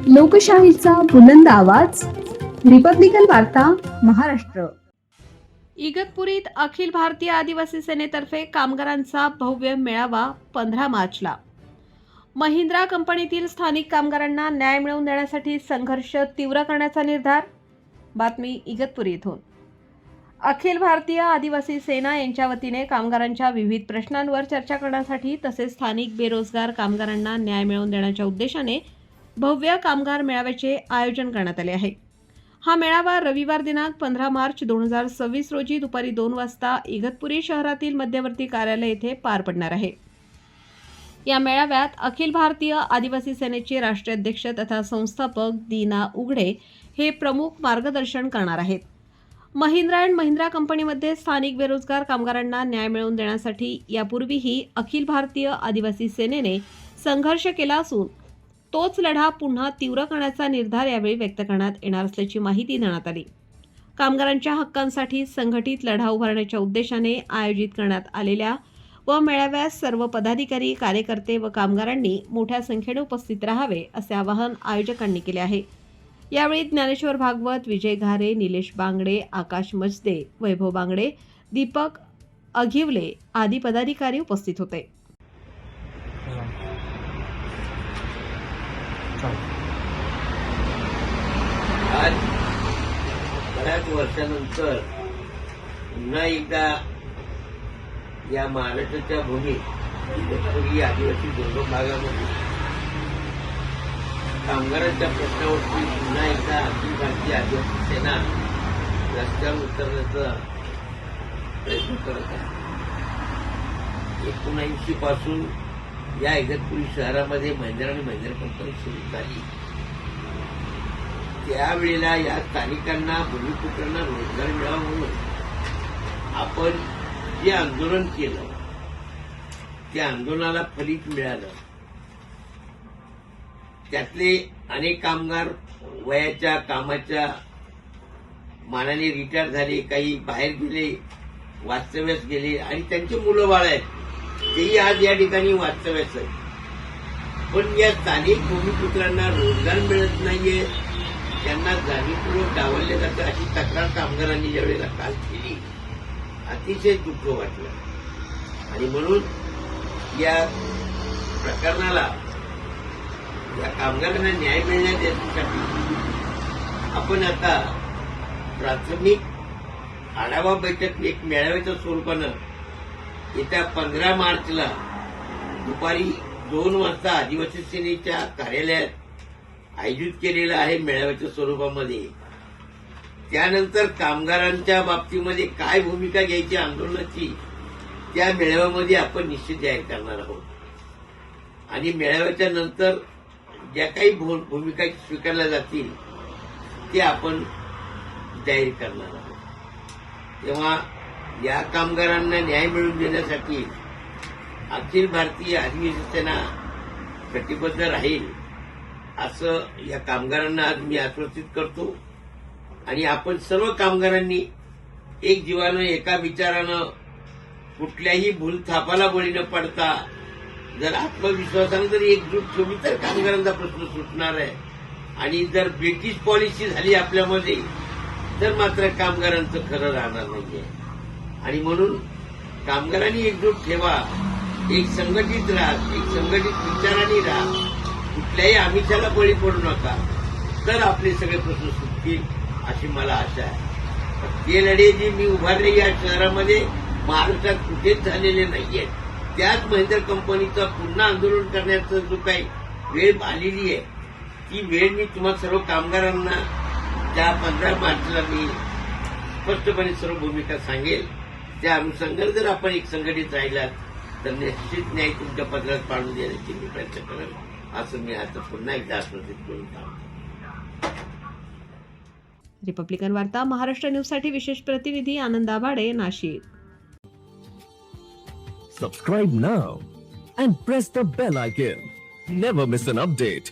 लोकशाहीचा बुलंद आवाज, रिपब्लिकन वार्ता, महाराष्ट्र. इगतपुरीत अखिल भारतीय आदिवासी सेनेतर्फे कामगारांचा भव्य मेळावा 15 मार्चला. महिंद्रा कंपनीतील स्थानिक कामगारांना न्याय मिळवून देण्यासाठी संघर्ष तीव्र करण्याचा निर्धार. बातमी इगतपुरी येथून. अखिल भारतीय आदिवासी सेना यांच्या वतीने कामगारांच्या विविध प्रश्नांवर चर्चा करण्यासाठी तसेच स्थानिक बेरोजगार कामगारांना न्याय मिळवून देण्याच्या उद्देशाने भव्य कामगार मेळाव्याचे आयोजन करण्यात आले आहे. हा मेळावा रविवार दिनांक 15 मार्च 2026 रोजी दुपारी 2 वाजता इगतपुरी शहरातील मध्यवर्ती कार्यालय येथे पार पडणार आहे. या मेळाव्यात अखिल भारतीय आदिवासी सेनेचे राष्ट्रीय अध्यक्ष तथा संस्थापक दीना उघडे हे प्रमुख मार्गदर्शन करणार आहेत. महिंद्रा अँड महिंद्रा कंपनीमध्ये स्थानिक बेरोजगार कामगारांना न्याय मिळवून देण्यासाठी यापूर्वीही अखिल भारतीय आदिवासी सेनेने संघर्ष केला असून तोच लढा पुन्हा तीव्र करण्याचा निर्धार यावेळी व्यक्त करण्यात येणार असल्याची माहिती देण्यात आली. कामगारांच्या हक्कांसाठी संघटित लढा उभारण्याच्या उद्देशाने आयोजित करण्यात आलेल्या व मेळाव्यास सर्व पदाधिकारी, कार्यकर्ते व कामगारांनी मोठ्या संख्येने उपस्थित राहावे असे आवाहन आयोजकांनी केले आहे. यावेळी ज्ञानेश्वर भागवत, विजय घारे, निलेश बांगडे, आकाश मजदे, वैभव बांगडे, दीपक अघिवले आदी पदाधिकारी उपस्थित होते. आज बऱ्याच वर्षानंतर पुन्हा एकदा या महाराष्ट्राच्या भूमीत इगतपुरी आदिवासी दुर्गम भागामध्ये कामगारांच्या प्रश्नावरती पुन्हा एकदा अखिल भारतीय आदिवासी सेना रस्त्यावर उतरण्याचा प्रयत्न करत आहे. 1979 पासून या इगतपुरी शहरामध्ये महिंद्रा आणि महिंद्रा कंपनी सुरू झाली. त्यावेळेला या स्थानिकांना, भूमिपुत्रांना रोजगार मिळावा म्हणून आपण जे आंदोलन केलं त्या आंदोलनाला फलित मिळालं. त्यातले अनेक कामगार वयाच्या कामाच्या मानाने रिटायर झाले, काही बाहेर गेले, वास्तव्यास गेले आणि त्यांची मुलं बाळ आहेत, तेही आज या ठिकाणी वास्तव्यास आहेत. पण या स्थानिक भूमिपुत्रांना रोजगार मिळत नाहीये, त्यांना जाणीवपूर्वक डावलले जातं अशी तक्रार कामगारांनी ज्यावेळेला काल केली, अतिशय दुःख वाटलं. आणि म्हणून या प्रकरणाला, या कामगारांना न्याय मिळण्यासाठी आपण आता प्राथमिक आढावा बैठक एक मेळाव्याच्या स्वरूपानं येत्या 15 मार्चला दुपारी 2 वाजता आदिवासी सेनेच्या कार्यालयात आयोजित केलेला आहे मेळाव्याच्या स्वरूपामध्ये. त्यानंतर कामगारांच्या बाबतीमध्ये काय भूमिका घ्यायची आंदोलनाची त्या मेळाव्यामध्ये आपण निश्चित जाहीर करणार आहोत. आणि मेळाव्याच्या नंतर ज्या काही भूमिका स्वीकारल्या जातील ते आपण जाहीर करणार आहोत. तेव्हा या कामगारांना न्याय मिळवून देण्यासाठी अखिल भारतीय आदिवासी सेना कटिबद्ध राहील असं या कामगारांना आज मी आश्वासित करतो. आणि आपण सर्व कामगारांनी एक जीवानं, एका विचारानं, कुठल्याही भूलथापाला बळी न पडता जर आत्मविश्वासानं जर एकजूट ठेवली तर कामगारांचा प्रश्न सुटणार आहे. आणि जर ब्रिटिश पॉलिसी झाली आपल्यामध्ये तर मात्र कामगारांचं खरं राहणार नाहीये. आणि म्हणून कामगारांनी एकजूट ठेवा, एक संघटित राहा, एक संघटित विचाराने राहा, कुठल्याही आमिषाला बळी पडू नका, तर आपले सगळे प्रश्न सुटतील अशी मला आशा आहे. ते लढे जे मी उभारले या शहरामध्ये महाराष्ट्रात कुठेच झालेले नाहीये. त्याच महिंद्रा कंपनीचं पुन्हा आंदोलन करण्याचा जो काही वेळ आलेली आहे ती वेळ मी तुम्हा सर्व कामगारांना त्या 15 मार्चला मी स्पष्टपणे सर्व भूमिका सांगेल. त्या अनुषंगाने जर आपण एक संघटित राहिलात तर निश्चित न्याय तुमच्या पदरात पाडून देण्याची मी प्रयत्न करेन असं मी आता पुन्हा एकदा आश्वासित करून सांगतो. रिपब्लिकन वार्ता महाराष्ट्र न्यूजसाठी विशेष प्रतिनिधी आनंद आभाडे, Nashik. Subscribe now and press the bell icon. Never miss an update.